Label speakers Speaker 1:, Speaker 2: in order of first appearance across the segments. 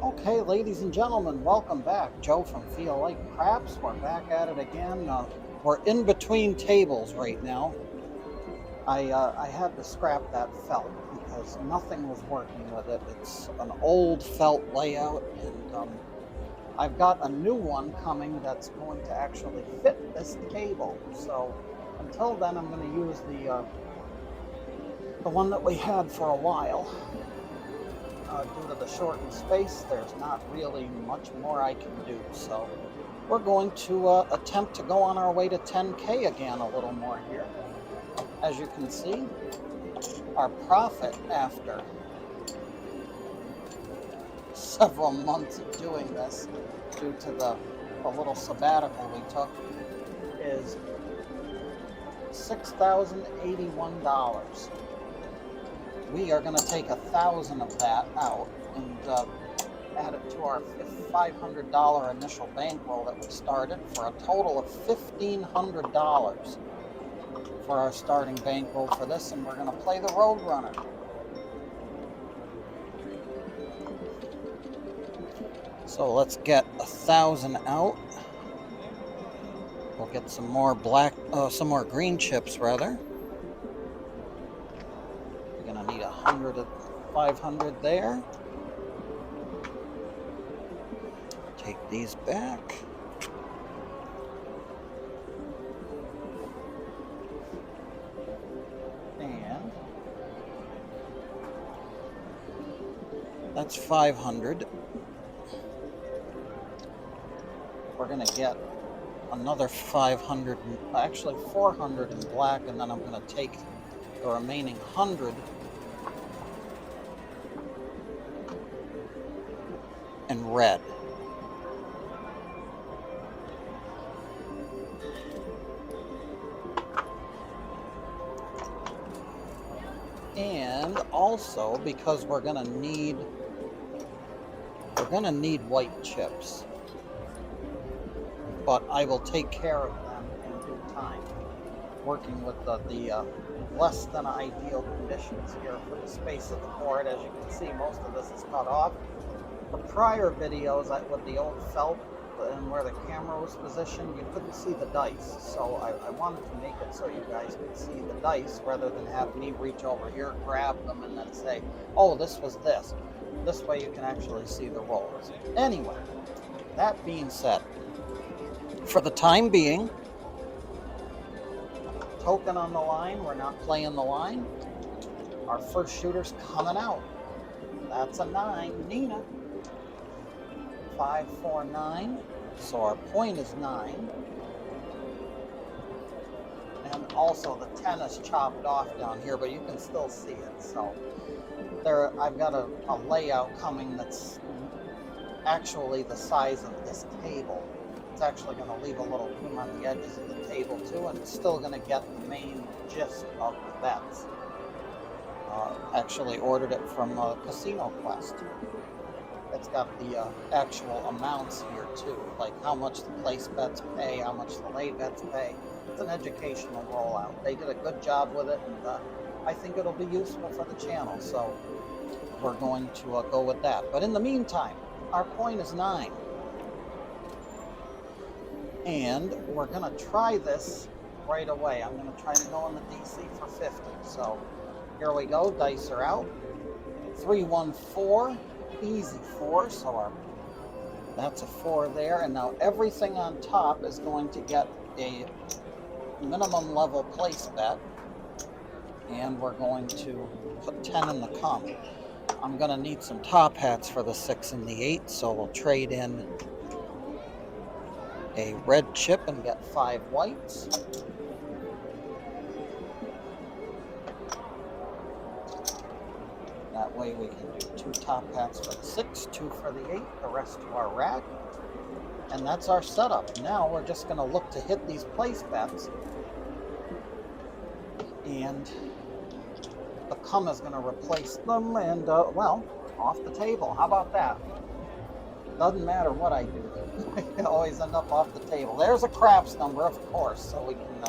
Speaker 1: Okay, ladies and gentlemen, welcome back. Joe from Feel Like Craps. We're back at it again. We're in between tables right now. I had to scrap that felt because nothing was working with it. It's an old felt layout, and I've got a new one coming that's going to actually fit this table. So until then, I'm going to use the one that we had for a while. Due to the shortened space, there's not really much more I can do. So we're going to attempt to go on our way to 10K again a little more here. As you can see, our profit after several months of doing this, due to the little sabbatical we took, is $6,081. We are going to take 1,000 of that out and add it to our $500 initial bankroll that we started, for a total of $1,500 for our starting bankroll for this, and we're going to play the Roadunner. So let's get 1,000 out. We'll get some more green chips rather. We're going to need 500 there. Take these back. And that's 500. We're going to get another 500, actually 400 in black, and then I'm going to take the remaining 100 in red. And also, because we're gonna need white chips, but I will take care of them in due time, working with the less than ideal conditions here for the space of the board. As you can see, most of this is cut off. The prior videos with the old felt and where the camera was positioned, you couldn't see the dice, so I wanted to make it so you guys could see the dice rather than have me reach over here, grab them, and then say, oh, this was this. This way you can actually see the rolls. Anyway, that being said, for the time being, token on the line, we're not playing the line. Our first shooter's coming out. That's a 9, Nina. 5, 4, 9. So our point is 9. And also the 10 is chopped off down here, but you can still see it. So there, I've got a layout coming that's actually the size of this table. It's actually going to leave a little room on the edges of the table too, and it's still going to get the main gist of the bets. Actually ordered it from Casino Quest. It's got the actual amounts here too, like how much the place bets pay, how much the lay bets pay. It's an educational rollout. They did a good job with it, and I think it'll be useful for the channel, so we're going to go with that. But in the meantime, our point is 9. And we're going to try this right away. I'm going to try to go in the DC for 50. So here we go. Dice are out. 3, 1, 4. Easy 4. So that's a 4 there. And now everything on top is going to get a minimum level place bet. And we're going to put 10 in the cum. I'm going to need some top hats for the 6 and the 8. So we'll trade in a red chip and get 5 whites. That way we can do 2 top hats for the 6, 2 for the 8, the rest to our rack. And that's our setup. Now we're just going to look to hit these place bets. And the cum is going to replace them and, well, off the table. How about that? Doesn't matter what I do. I always end up off the table. There's a craps number, of course, so we can,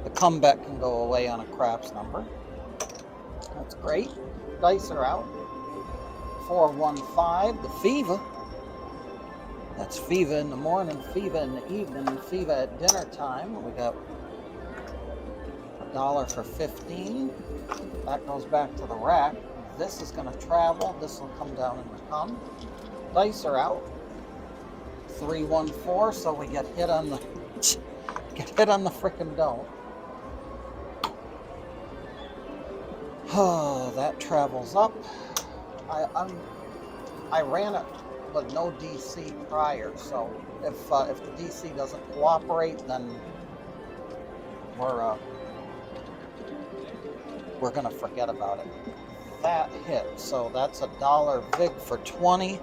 Speaker 1: the comeback can go away on a craps number. That's great. Dice are out. 415, the Fever. That's Fever in the morning, Fever in the evening, and Fever at dinner time. We got $1 for 15. That goes back to the rack. This is going to travel. This will come down in the come. Dice are out. 314, so we get hit on the frickin' don't. Oh, that travels up. I ran it with no DC prior, so if the DC doesn't cooperate, then we're gonna forget about it. That hit, so that's $1 vig for 20.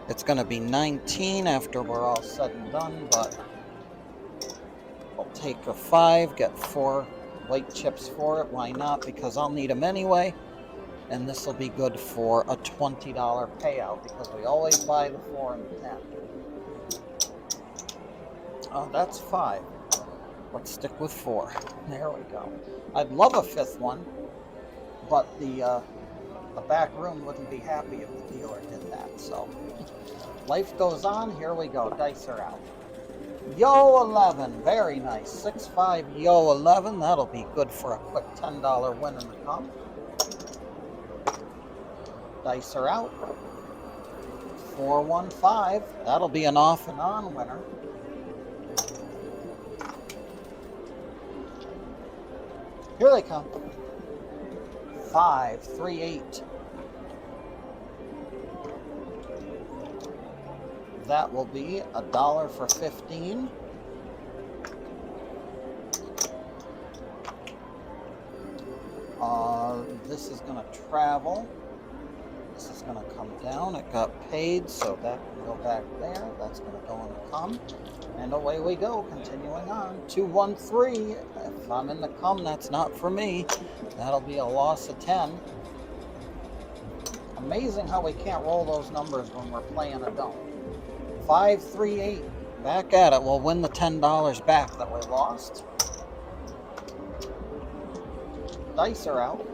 Speaker 1: It's gonna be 19 after we're all said and done, but I'll take a 5, get 4 white chips for it. Why not? Because I'll need them anyway. And this will be good for a $20 payout because we always buy the 4 and the 10. Oh, that's 5. Let's stick with 4. There we go. I'd love a 5th one, but the back room wouldn't be happy if the dealer did that. So life goes on. Here we go. Dice are out. Yo 11, very nice. 6-5 Yo 11. That'll be good for a quick $10 win in the come. Dice are out. 415. That'll be an off and on winner. Here they come. 538. That will be $1 for 15. This is going to travel. This is going to come down. It got paid, so that can go back there. That's going to go in the come. And away we go, continuing on. 213. If I'm in the come, that's not for me. That'll be a loss of 10. Amazing how we can't roll those numbers when we're playing a don't. 538. Back at it. We'll win the $10 back that we lost. Dice are out.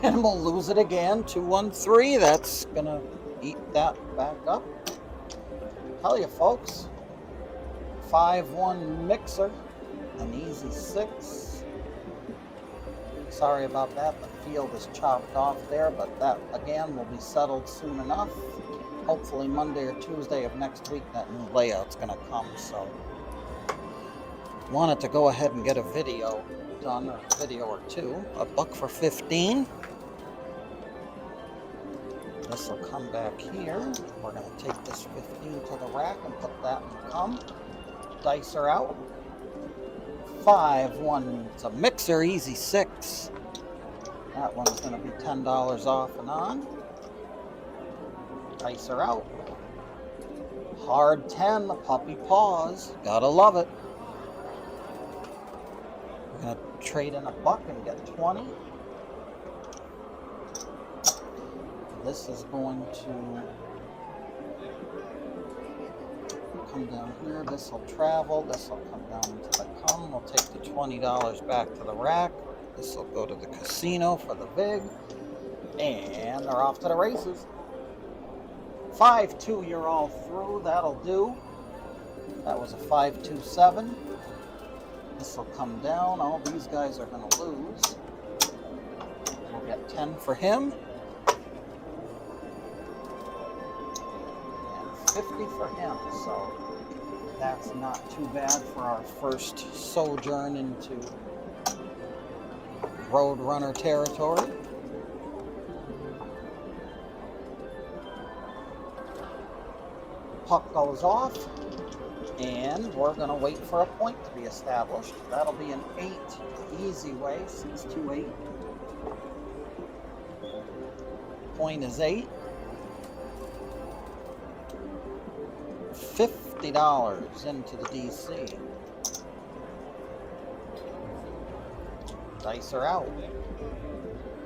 Speaker 1: And we'll lose it again. 213. That's going to eat that back up. Tell you folks. 5-1 mixer. An easy 6. Sorry about that. The field is chopped off there, but that again will be settled soon enough. Hopefully Monday or Tuesday of next week that new layout's going to come. So wanted to go ahead and get a video done, or a video or two. $1 for 15. This will come back here. We're going to take this 15 to the rack and put that in the come. Dice are out. 5-1. It's a mixer, easy 6. That one's going to be $10 off and on. Dice are out. Hard 10, the puppy paws. Gotta love it. We're going to trade in $1 and get 20. This is going to come down here. This will travel. This will come down into the come. We'll take the $20 back to the rack. This will go to the casino for the vig. And they're off to the races. 5-2, you're all through. That'll do. That was a 5-2-7. This will come down. All these guys are going to lose. We'll get 10 for him. And 50 for him. So that's not too bad for our first sojourn into Roadunner territory. Puck goes off, and we're going to wait for a point to be established. That'll be an 8 easy way, 6-2-8. Point is 8. $50 into the DC. Dice are out.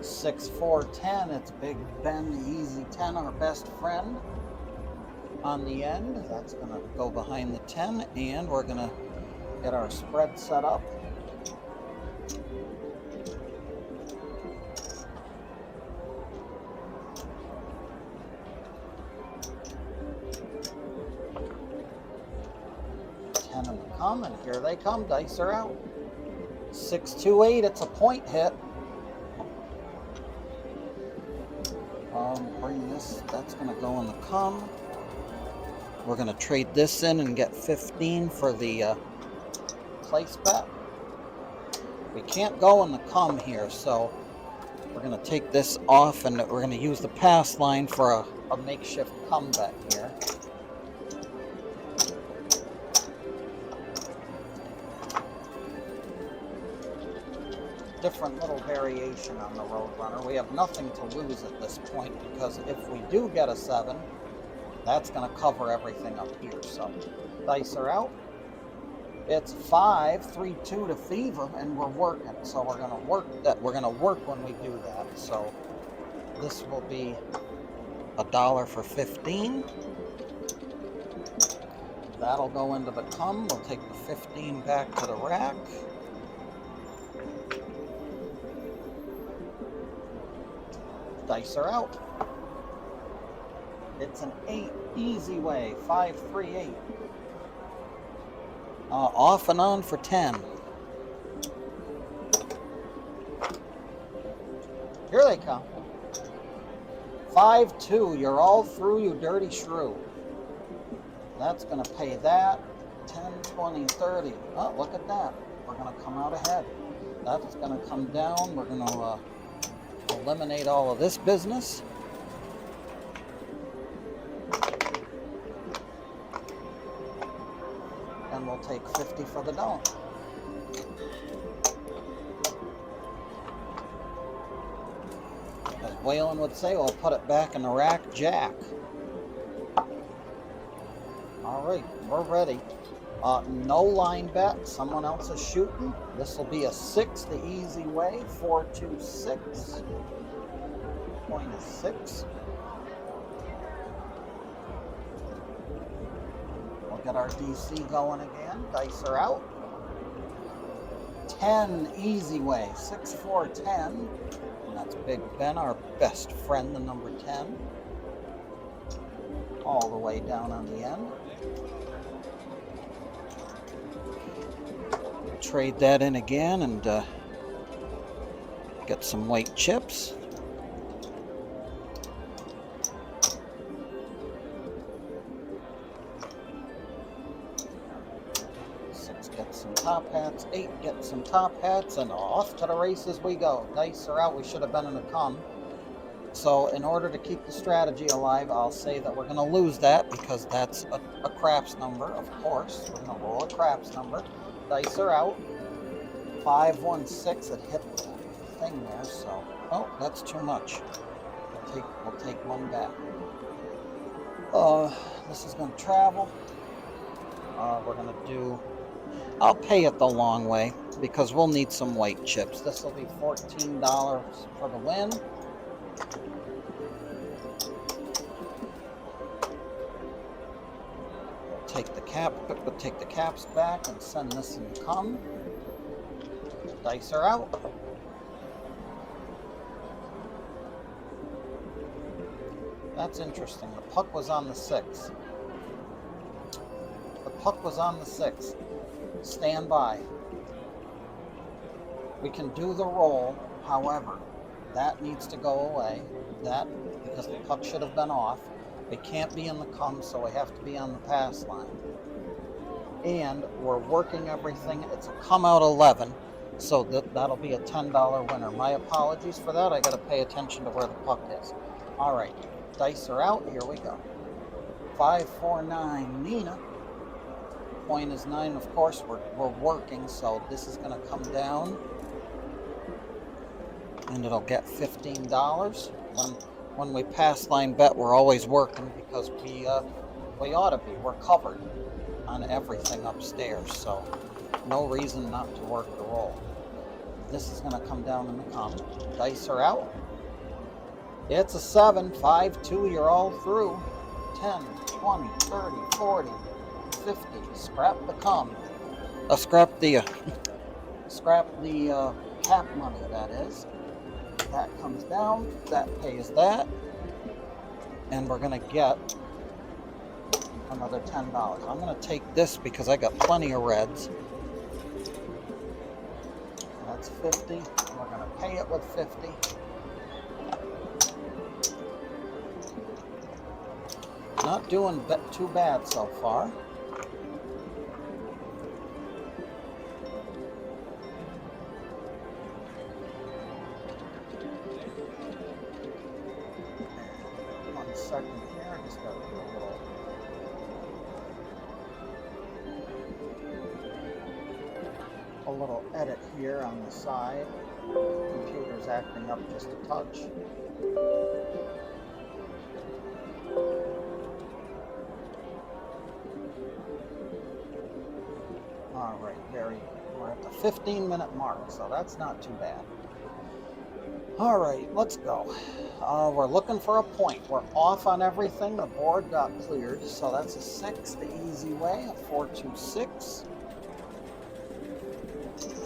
Speaker 1: 6-4-10. It's Big Ben, the easy 10, our best friend. On the end, that's going to go behind the 10, and we're going to get our spread set up. come, and here they come. Dice are out. 628, it's a point hit. Bring this, that's going to go in the come. We're going to trade this in and get 15 for the place bet. We can't go in the come here, so we're going to take this off, and we're going to use the pass line for a makeshift come bet here. Different little variation on the Roadunner. We have nothing to lose at this point, because if we do get a 7, that's going to cover everything up here. So dice are out. It's 5-3-2 to fever, and we're working. So we're going to work that. We're going to work when we do that. So this will be $1 for 15. That'll go into the come. We'll take the 15 back to the rack. Dice are out. It's an 8 easy way. 5-3-8. Off and on for 10. Here they come. 5-2. You're all through, you dirty shrew. That's going to pay that. 10, 20, 30. Oh, look at that. We're going to come out ahead. That's going to come down. We're going to eliminate all of this business. And we'll take 50 for the don't. As Waylon would say, we'll put it back in the rack, jack. All right, we're ready. No line bet. Someone else is shooting. This will be a 6 the easy way. 4-2-6. Point is 6. We'll get our DC going again. Dice are out. 10 easy way. 6-4-10. And that's Big Ben, our best friend, the number 10. All the way down on the end. Trade that in again and get some white chips. Six, get some top hats. 8, get some top hats, and off to the races we go. Dice are out. We should have been in a come. So in order to keep the strategy alive, I'll say that we're going to lose that, because that's a craps number, of course. We're going to roll a craps number. Dice are out. 5-1-6. It hit the thing there, so oh, that's too much. We'll take one back. This is going to travel. We're going to do. I'll pay it the long way, because we'll need some white chips. This will be $14 for the win. We'll take the caps back and send this in come. Dice are out. That's interesting. The puck was on the 6. The puck was on the 6. Stand by. We can do the roll, however, that needs to go away. That, because the puck should have been off. It can't be in the come, so we have to be on the pass line. And we're working everything. It's a come out 11, so that'll be a $10 winner. My apologies for that. I got to pay attention to where the puck is. All right, dice are out. Here we go. 5-4-9, Nina. Point is 9. Of course, we're working, so this is going to come down, and it'll get $15. When we pass line bet, we're always working, because we ought to be. We're covered on everything upstairs, so no reason not to work the roll. This is going to come down in the come. Dice are out. It's a 7. 5-2. You're all through. 10, 20, 30, 40, 50. Scrap the come. Scrap the cap money. That is. That comes down. That pays that. And we're going to get another $10. I'm going to take this because I got plenty of reds. That's 50. We're going to pay it with 50. Not doing too bad so far. Second here, I just got to do a little edit here on the side. Computer's acting up just a touch. All right, we're at the 15-minute mark, so that's not too bad. All right, let's go. We're looking for a point. We're off on everything. The board got cleared, so that's a 6 the easy way, a 4-2-6.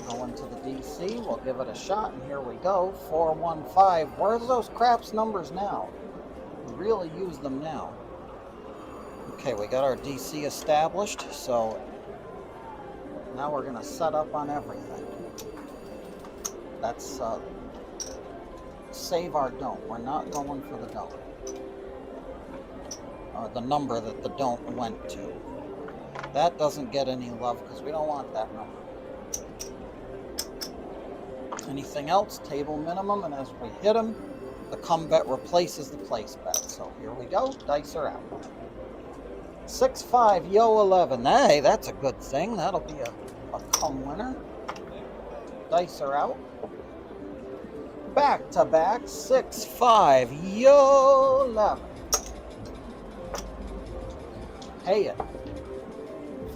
Speaker 1: Go into the DC, we'll give it a shot, and here we go, 4-1-5. Where's those craps numbers now? We really use them now. Okay, we got our DC established, so now we're gonna set up on everything. That's, save our don't. We're not going for the don't. Or the number that the don't went to. That doesn't get any love because we don't want that number. Anything else, table minimum, and as we hit them, the come bet replaces the place bet. So here we go, dice are out. 6-5, yo 11. Hey, that's a good thing. That'll be a come winner. Dice are out. Back to back, 6-5, yo 11. Pay it.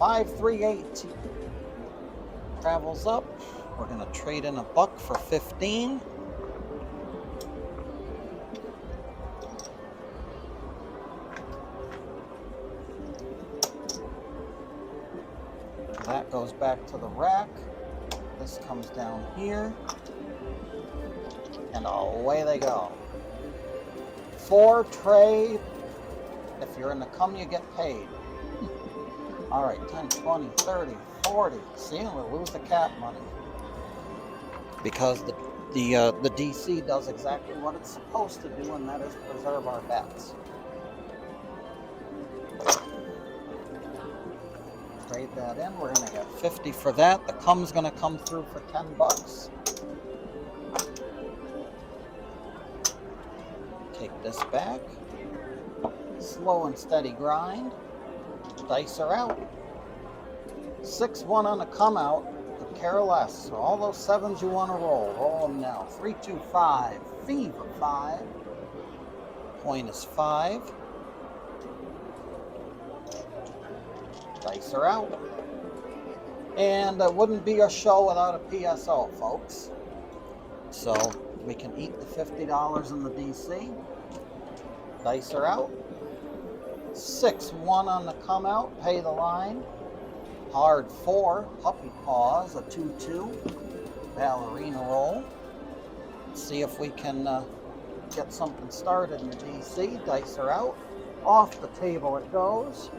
Speaker 1: 5-3-8. Travels up. We're gonna trade in a buck for 15. That goes back to the rack. This comes down here. And away they go. 4 tray. If you're in the come, you get paid. All right, 10, 20, 30, 40. See, we'll lose the cap money. Because the DC does exactly what it's supposed to do, and that is preserve our bets. Trade that in. We're going to get 50 for that. The come's going to come through for 10 bucks. Take this back. Slow and steady grind. Dice are out. 6-1 on the come out. Could care less. So all those 7s you want to roll them now. 3-2-5. Fever 5. Point is 5. Dice are out. And it wouldn't be a show without a PSO, folks. So we can eat the $50 in the DC. Dice are out. 6-1 on the come out. Pay the line. Hard 4. Puppy paws. A 2-2. Ballerina roll. Let's see if we can get something started in the DC. Dice are out. Off the table it goes.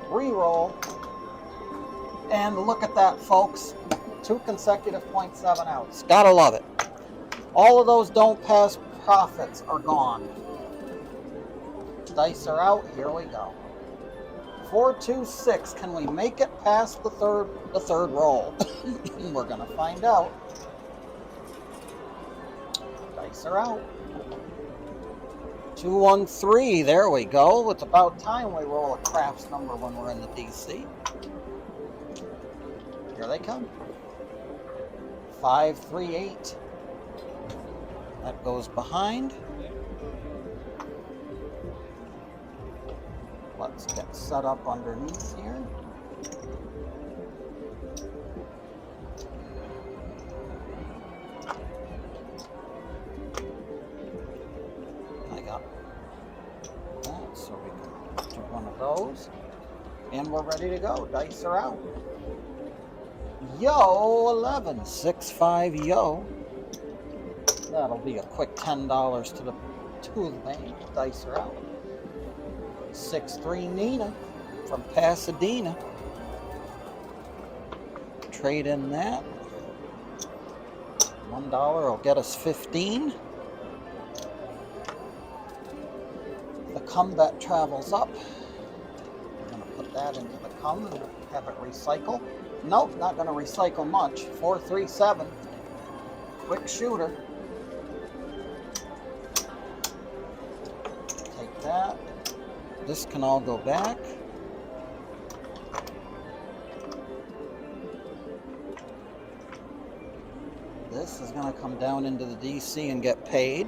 Speaker 1: Reroll. And look at that, folks. 2 consecutive 0.7 outs. Gotta love it. All of those don't pass profits are gone. Dice are out. Here we go. 4-2-6. Can we make it past the third roll? We're gonna find out. Dice are out. 2-1-3. There we go. It's about time we roll a craps number when we're in the DC. Here they come. 5-3-8. That goes behind. Let's get set up underneath here. I got that, so we can do one of those. And we're ready to go. Dice are out. Yo 11. 6-5 yo. That'll be a quick $10 to the bank. Dice are out. 6-3 Nina from Pasadena. Trade in that. $1 will get us 15. The combat travels up. We're going to put that into the cum and have it recycle. Nope, not going to recycle much. 437. Quick shooter. Take that. This can all go back. This is going to come down into the DC and get paid.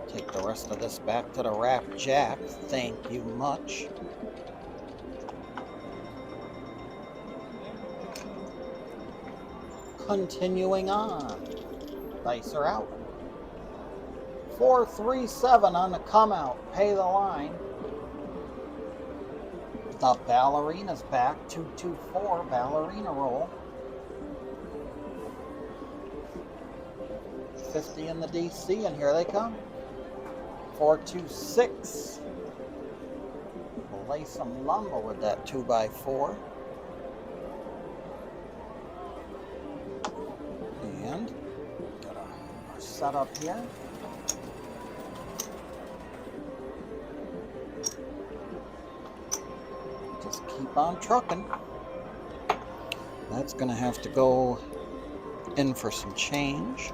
Speaker 1: Take the rest of this back to the Rack Jack. Thank you much. Continuing on. Dice are out. 437 on the come out. Pay the line. The ballerina's back. 224 ballerina roll. 50 in the DC, and here they come. 426. We'll lay some lumber with that 2x4. And got our setup here. Just keep on trucking. That's gonna have to go in for some change.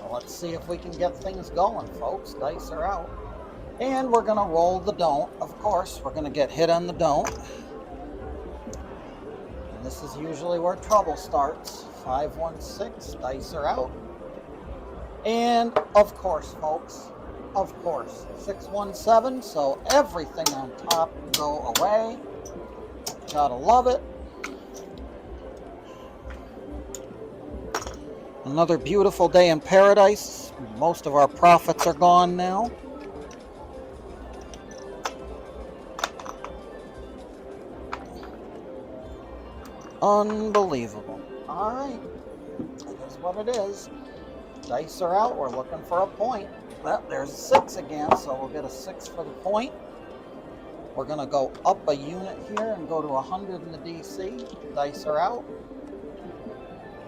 Speaker 1: Well, let's see if we can get things going, folks. Dice are out. And we're gonna roll the don't. Of course, we're gonna get hit on the don't. And this is usually where trouble starts. 516, dice are out. And of course, folks, of course, 617, so everything on top can go away. Gotta love it. Another beautiful day in paradise. Most of our profits are gone now. Unbelievable. All right, it is what it is. Dice are out. We're looking for a point. Well, there's a 6 again, so we'll get a 6 for the point. We're going to go up a unit here and go to 100 in the DC. Dice are out.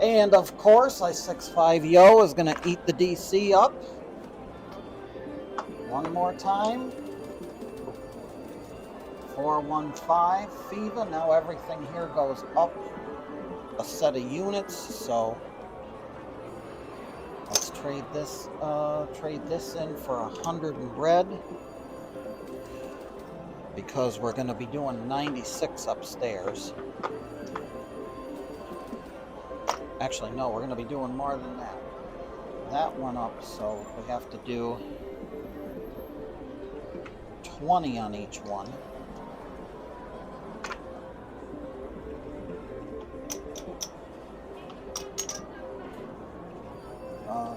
Speaker 1: And of course, I 6-5 Yo is going to eat the DC up. One more time. 415 FIVA. Now everything here goes up a set of units, so let's trade this in for 100 in red, because we're going to be doing 96 upstairs. Actually, no, we're going to be doing more than that. That went up, so we have to do 20 on each one.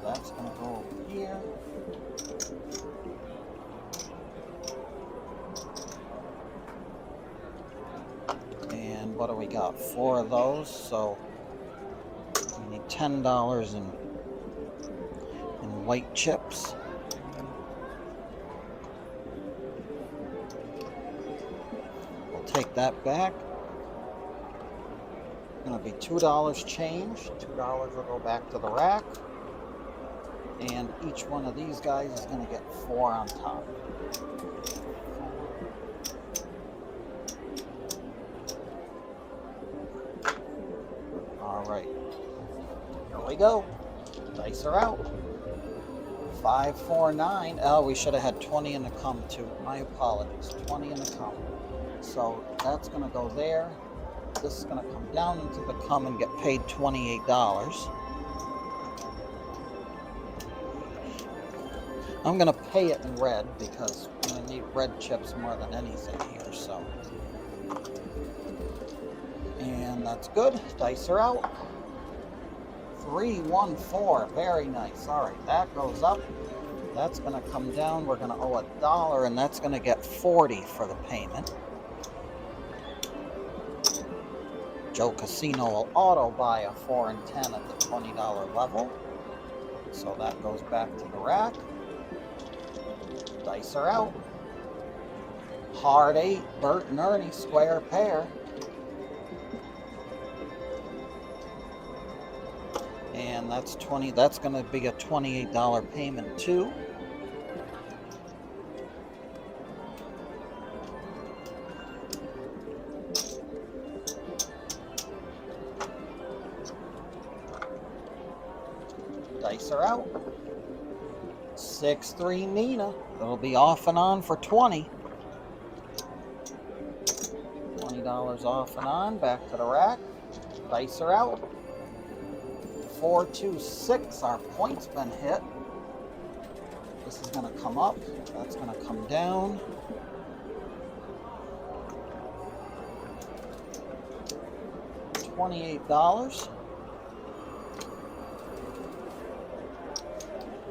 Speaker 1: That's going to go over here. And what do we got? 4 of those, so we need $10 in white chips. We'll take that back. It's going to be $2 change. $2 will go back to the rack. And each one of these guys is going to get 4 on top. All right. Here we go. Dice are out. 549. Oh, we should have had 20 in the cum too. My apologies. 20 in the cum. So that's going to go there. This is going to come down into the cum and get paid $28. I'm going to pay it in red because I'm going to need red chips more than anything here, so. And that's good. Dice are out. 314. Very nice. All right, that goes up. That's going to come down. We're going to owe $1, and that's going to get 40 for the payment. Joe Casino will auto buy a 4 and 10 at the $20 level. So that goes back to the rack. Dice are out. Hard 8, Bert and Ernie, square pair. And that's that's going to be a $28 payment too. Dice are out. 6-3 Nina. It'll be off and on for 20. $20 off and on. Back to the rack. Dice are out. 4-2-6. Our point's been hit. This is going to come up. That's going to come down. $28.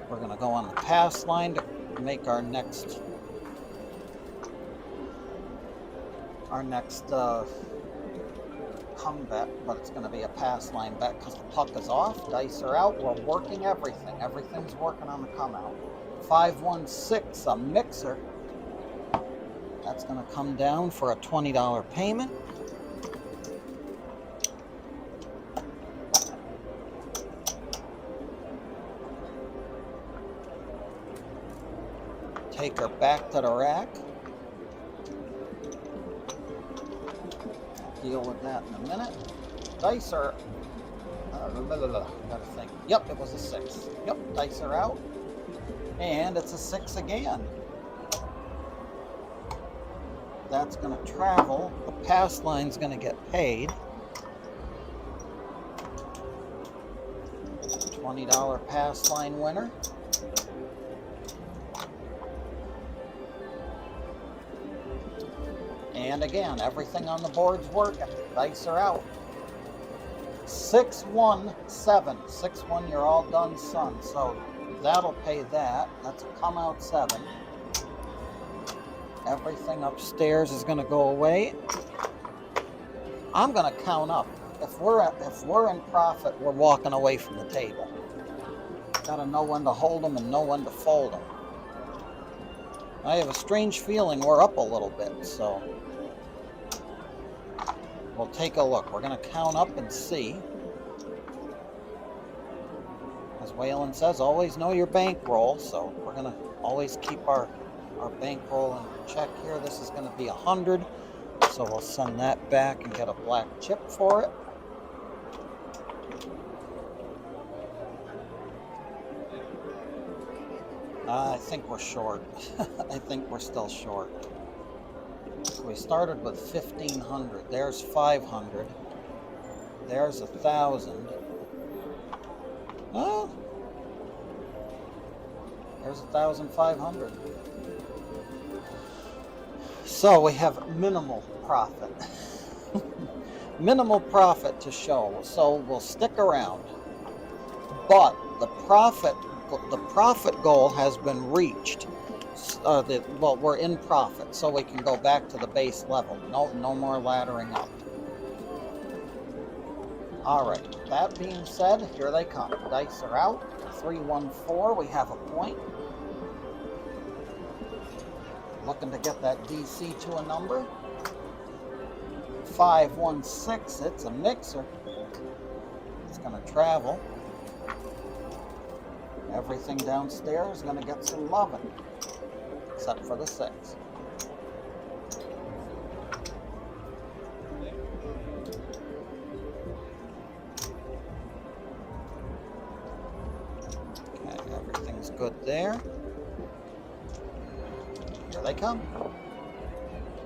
Speaker 1: We're going to go on the pass line to make our next comeback, but it's going to be a pass line bet because the puck is off. Dice are out. We're working everything. Everything's working on the come out. 5-1-6, a mixer. That's going to come down for a $20 payment. Take her back to the rack. Deal with that in a minute. Dice are... gotta think. Yep, it was a 6. Yep, dice are out. And it's a 6 again. That's going to travel. The pass line's going to get paid. $20 pass line winner. And again, everything on the board's working. Dice are out. 6-1-7. 6-1, you're all done, son. So that'll pay that. That's a come out 7. Everything upstairs is going to go away. I'm going to count up. If we're in profit, we're walking away from the table. Got to know when to hold them and know when to fold them. I have a strange feeling we're up a little bit, so we'll take a look. We're going to count up and see. As Waylon says, always know your bankroll, so we're going to always keep our bankroll in check here. This is going to be 100, so we'll send that back and get a black chip for it. I think we're short. I think we're still short. We started with 1,500. There's 500. There's 1,000. Oh, there's 1,500. So we have minimal profit. Minimal profit to show. So we'll stick around. But the profit goal has been reached. Well, we're in profit, so we can go back to the base level. No more laddering up. All right. That being said, here they come. Dice are out. 3-1-4. We have a point. Looking to get that DC to a number. 5-1-6. It's a mixer. It's going to travel. Everything downstairs is going to get some loving, except for the 6. Okay, everything's good there. Here they come.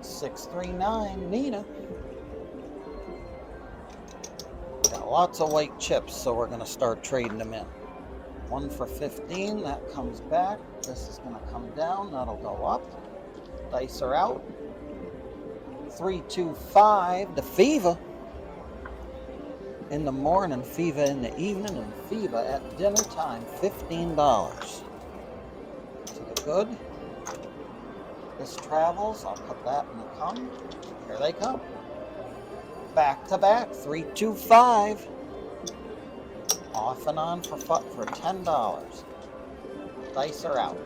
Speaker 1: 6-3-9, Nina. Got lots of white chips, so we're going to start trading them in. 1 for 15, that comes back. This is going to come down, that'll go up. Dice are out. 3-2-5 to Fiva. In the morning, Fiva in the evening, and Fiva at dinner time, $15. To the good. This travels, I'll put that in the come. Here they come. Back to back, 325. Off and on for $10. Dice are out.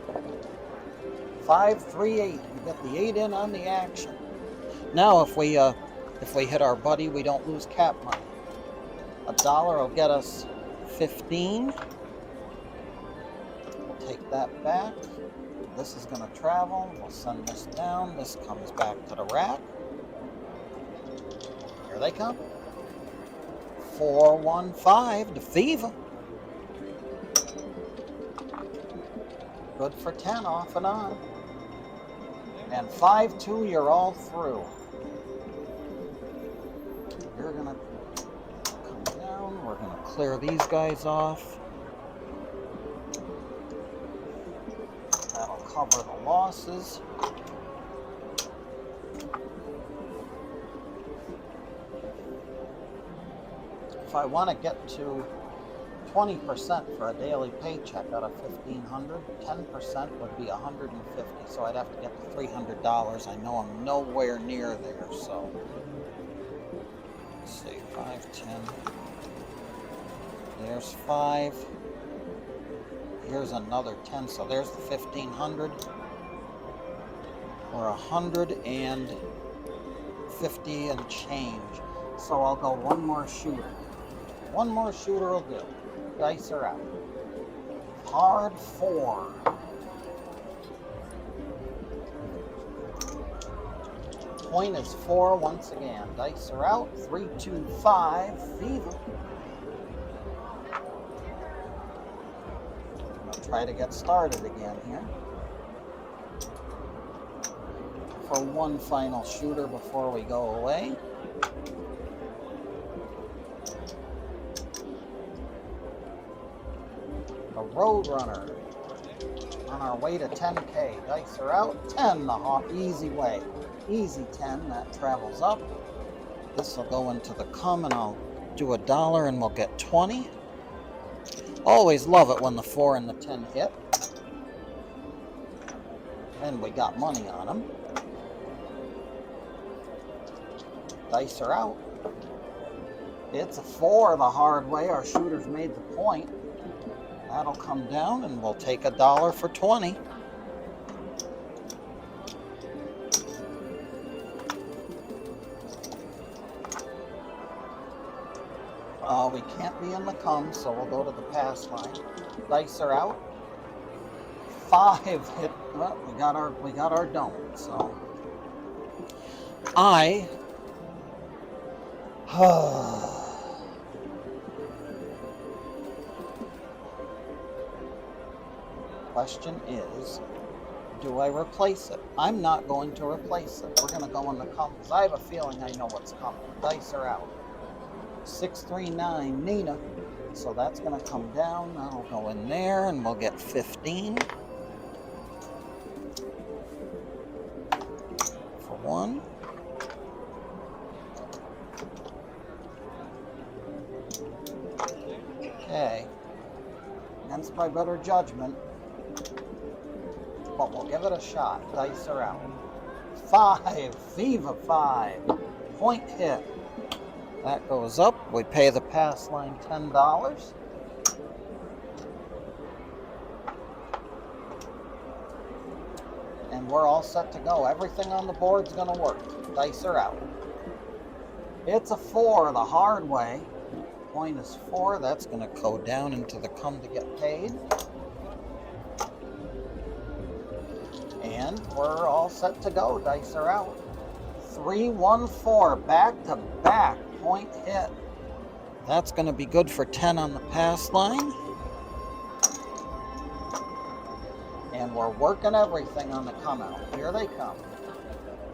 Speaker 1: 538. We get the 8 in on the action. Now, if we hit our buddy, we don't lose cap money. $1 will get us 15. We'll take that back. This is going to travel. We'll send this down. This comes back to the rack. Here they come. 415 to Fever. Good for 10 off and on. And 5-2, you're all through. You're going to come down. We're going to clear these guys off. That'll cover the losses. If I want to get to 20% for a daily paycheck out of $1,500, 10% would be $150. So I'd have to get to $300. I know I'm nowhere near there. So let's see, 5, 10. There's 5. Here's another 10. So there's the 1,500. Or 150 and change. So I'll go one more shooter. One more shooter will do. Dice are out. Hard 4. Point is 4 once again. Dice are out. 325. Fever. I'll try to get started again here. For one final shooter before we go away. A Roadunner on our way to 10K. Dice are out. 10, the easy way. Easy 10, that travels up. This will go into the cum and I'll do $1 and we'll get 20. Always love it when the 4 and the 10 hit. And we got money on them. Dice are out. It's a 4 the hard way. Our shooter's made the point. That'll come down and we'll take $1 for 20. We can't be in the cum, so we'll go to the pass line. Dice are out. 5 hit. Well, we got our don't. So question is, do I replace it? I'm not going to replace it. We're going to go in the cum because I have a feeling I know what's coming. Dice are out. 639 Nina. So that's going to come down. That'll go in there and we'll get 15. For 1. Okay. Against my better judgment. But we'll give it a shot. Dice are out. 5. Viva 5. Point hit. That goes up. We pay the pass line $10. And we're all set to go. Everything on the board's going to work. Dice are out. It's a 4 the hard way. Point is 4. That's going to go down into the cum to get paid. And we're all set to go. Dice are out. 314 back to back. Point hit. That's going to be good for 10 on the pass line. And we're working everything on the come out. Here they come.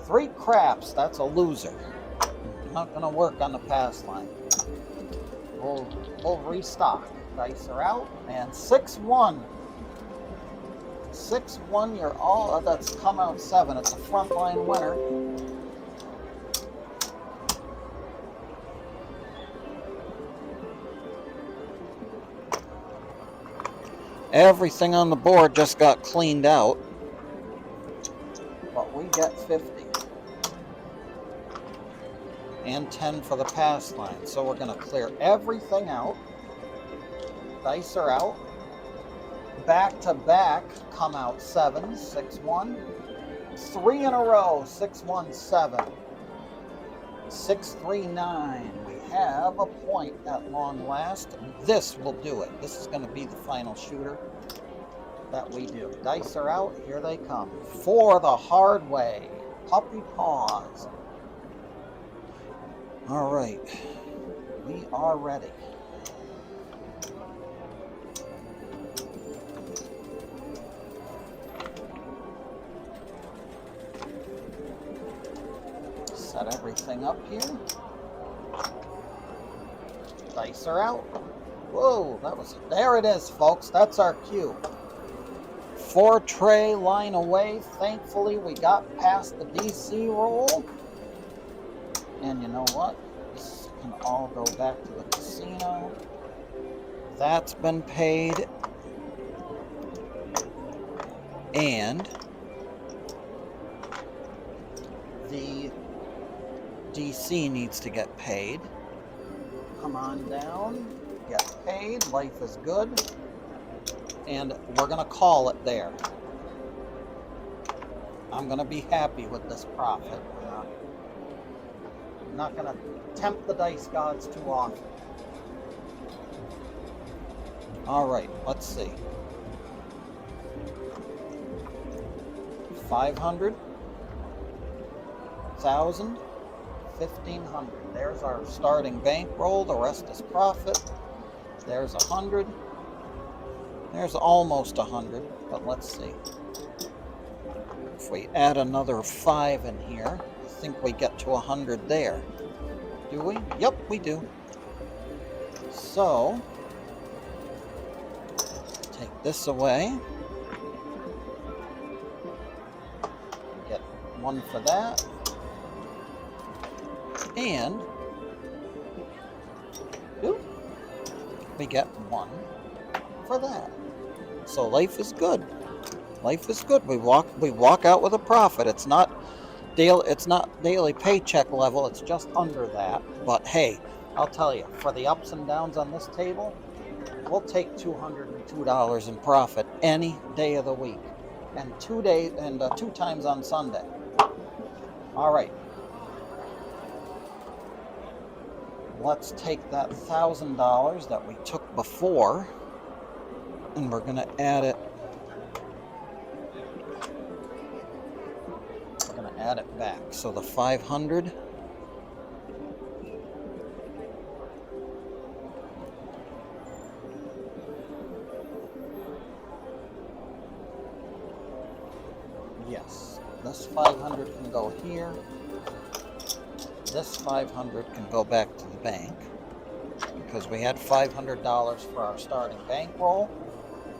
Speaker 1: 3 craps. That's a loser. Not going to work on the pass line. We'll restock. Dice are out. And 6-1. 6-1. You're all. That's come out 7. It's a frontline winner. Everything on the board just got cleaned out. But we get 50. and 10 for the pass line. So we're going to clear everything out. Dice are out. Back to back come out 7, 6, 1. 3 in a row, 6, 1, 7. 6, 3, 9. We have a point at long last. This will do it. This is going to be the final shooter that we do. Dice are out. Here they come. For the hard way. Puppy paws. All right. We are ready. Set everything up here. Dice are out. Whoa, there it is, folks. That's our cue. 4 tray line away. Thankfully, we got past the DC roll. And you know what? This can all go back to the casino. That's been paid. And the DC needs to get paid. Come on down, get paid, life is good, and we're gonna call it there. I'm gonna be happy with this profit. I'm not gonna tempt the dice gods too often. All right, let's see. 500, 1,000, 1,500. There's our starting bankroll. The rest is profit. There's 100. There's almost 100, but let's see. If we add another 5 in here, I think we get to 100 there. Do we? Yep, we do. So, take this away. Get 1 for that. And we get 1 for that. So life is good. Life is good. We walk out with a profit. It's not daily paycheck level. It's just under that. But hey, I'll tell you, for the ups and downs on this table, we'll take $202 in profit any day of the week, and 2 times on Sunday. All right. Let's take that $1,000 that we took before, and we're going to add it. We're going to add it back. So the 500. Yes, this 500 can go here. This 500 can go back to the bank because we had $500 for our starting bankroll.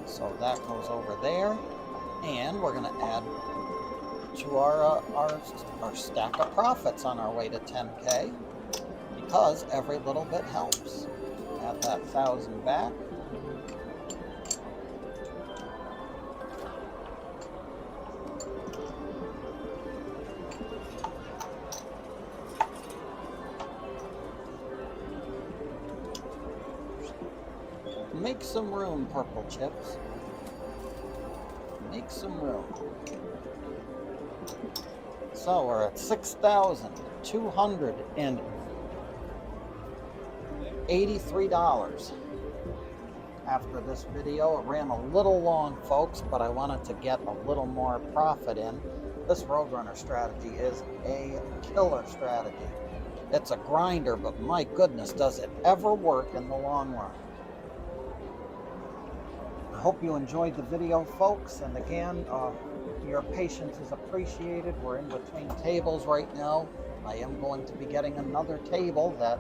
Speaker 1: So that goes over there. And we're going to add to our stack of profits on our way to 10K because every little bit helps. Add that 1,000 back. Make some room, purple chips. Make some room. So we're at $6,283 after this video. It ran a little long, folks, but I wanted to get a little more profit in. This Roadrunner strategy is a killer strategy. It's a grinder, but my goodness, does it ever work in the long run. I hope you enjoyed the video, folks, and again, your patience is appreciated. We're in between tables right now. I am going to be getting another table that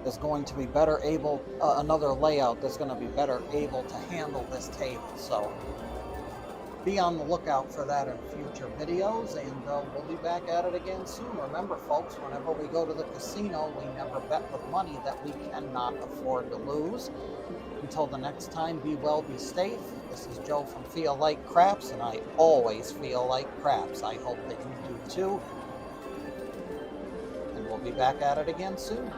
Speaker 1: is going to be better able, another layout that's going to be better able to handle this table. So be on the lookout for that in future videos, and we'll be back at it again soon. Remember, folks, whenever we go to the casino, we never bet with money that we cannot afford to lose. Until the next time, be well, be safe. This is Joe from Feel Like Craps, and I always feel like craps. I hope that you do too. we'll be back at it again soon.